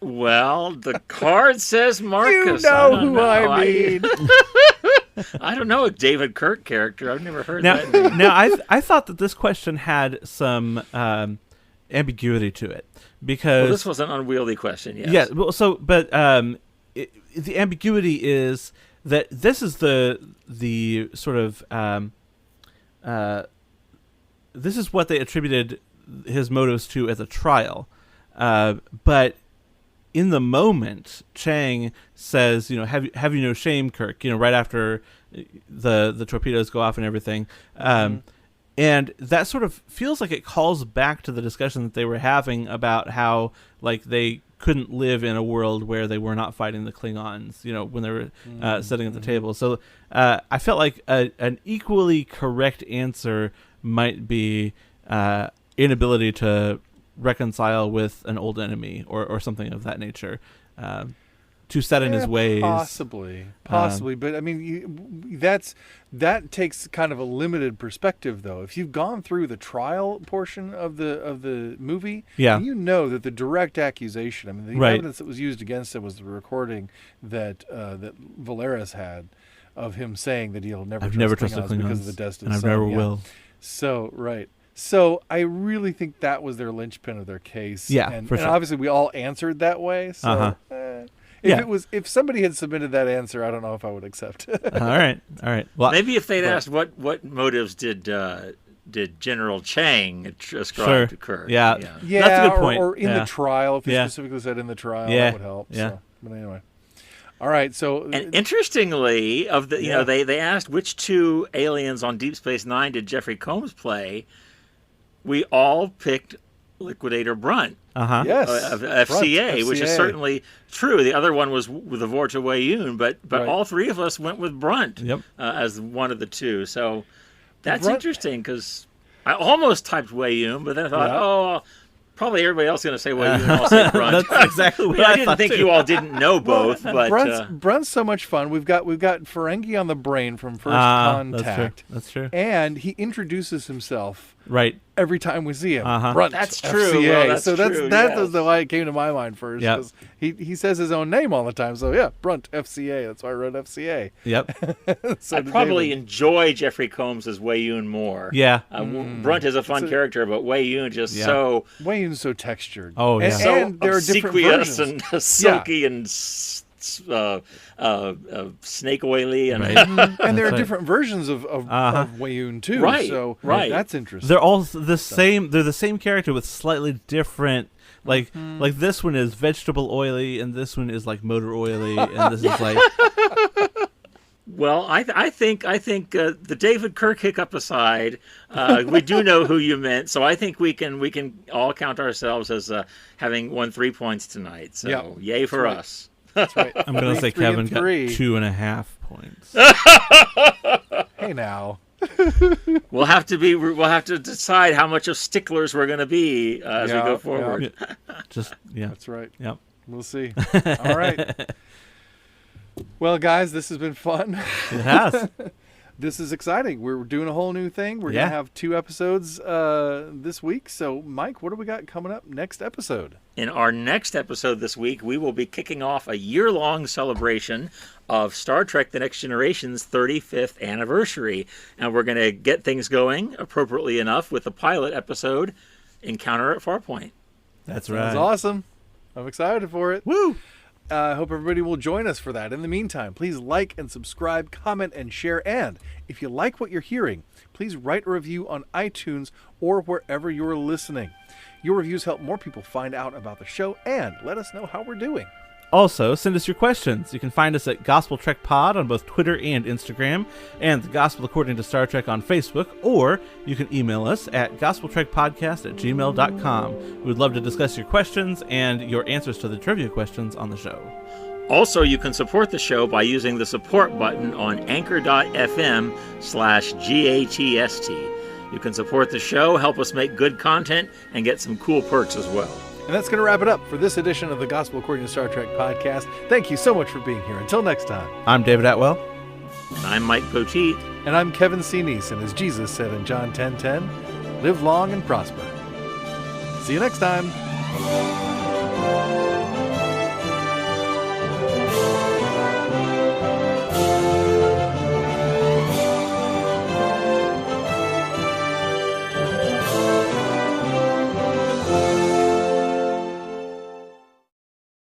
Well, the card says Marcus. You know who I mean. I don't know a David Kirk character. I've never heard that name. Now, I thought that this question had some ambiguity to it because this was an unwieldy question. Yes. Yeah. Well, the ambiguity is that this is the sort of this is what they attributed his motives to at the trial, but in the moment, Chang says, have you no shame, Kirk? Right after the torpedoes go off and everything. And that sort of feels like it calls back to the discussion that they were having about how they couldn't live in a world where they were not fighting the Klingons, when they were sitting at the table. So I felt like an equally correct answer might be inability to reconcile with an old enemy or something of that nature, to set in his ways. Possibly. But that takes kind of a limited perspective, though. If you've gone through the trial portion of the movie, you know that the direct accusation, the evidence that was used against him was the recording that Valeris had of him saying that he'll never trust Klingons because of the death of and his I son. never will. So, right. So I really think that was their linchpin of their case. Yeah, and for sure. obviously we all answered that way. So if somebody had submitted that answer, I don't know if I would accept it. All right. Well, maybe if they'd asked what motives did General Chang ascribe to Kirk? Yeah, that's a good point. Or in the trial, if he specifically said in the trial, that would help. Yeah. So, but anyway. All right, so And interestingly, of the you know they asked which two aliens on Deep Space Nine did Jeffrey Combs play. We all picked Liquidator Brunt yes, of FCA, which is certainly true. The other one was with the Vorta Wayun, but all three of us went with Brunt as one of the two. So that's interesting because I almost typed Wayun, but then I thought, probably everybody else is going to say Wayun, and I'll say Brunt. That's exactly what I didn't think you all didn't know both, but Brunt's so much fun. We've got Ferengi on the brain from First Con-tact. That's true. And he introduces himself every time we see him. Brunt, that's true. FCA. Well, that's so true, that's the why it came to my mind first. Yep. He says his own name all the time. So Brunt, FCA. That's why I wrote FCA. Yep. So I probably enjoy Jeffrey Combs as Wayun more. Yeah. Brunt is a fun character, but Wayun just so... Wayun's so textured. Oh, yeah. And there are different versions. And silky and snake oily. And, and there are different versions of Wayun, too. Right, so that's interesting. They're all the same. They're the same character with slightly different... Like this one is vegetable oily, and this one is like motor oily, and this is like... Well, I think the David Kirk hiccup aside, we do know who you meant, so I think we can all count ourselves as having won 3 points tonight. So yay for us. That's right. I'm going to say Kevin got 2.5 points. Hey now. We'll have to decide how much of sticklers we're going to be as we go forward. That's right. Yep. We'll see. All right. Well, guys, this has been fun. It has. This is exciting. We're doing a whole new thing. We're going to have 2 episodes this week. So, Mike, what do we got coming up next episode? In our next episode this week, we will be kicking off a year-long celebration of Star Trek The Next Generation's 35th anniversary. And we're going to get things going, appropriately enough, with the pilot episode, Encounter at Farpoint. That's right. That's awesome. I'm excited for it. Woo! I hope everybody will join us for that. In the meantime, please like and subscribe, comment, and share. And if you like what you're hearing, please write a review on iTunes or wherever you're listening. Your reviews help more people find out about the show and let us know how we're doing. Also, send us your questions. You can find us at Gospel Trek Pod on both Twitter and Instagram, and The Gospel According to Star Trek on Facebook, or you can email us at gospeltrekpodcast@gmail.com. We would love to discuss your questions and your answers to the trivia questions on the show. Also, you can support the show by using the support button on anchor.fm/GATST. You can support the show, help us make good content, and get some cool perks as well. And that's going to wrap it up for this edition of the Gospel According to Star Trek podcast. Thank you so much for being here. Until next time. I'm David Atwell. I'm Mike Poteet. And I'm Kevin C. Neeson. As Jesus said in John 10:10, live long and prosper. See you next time.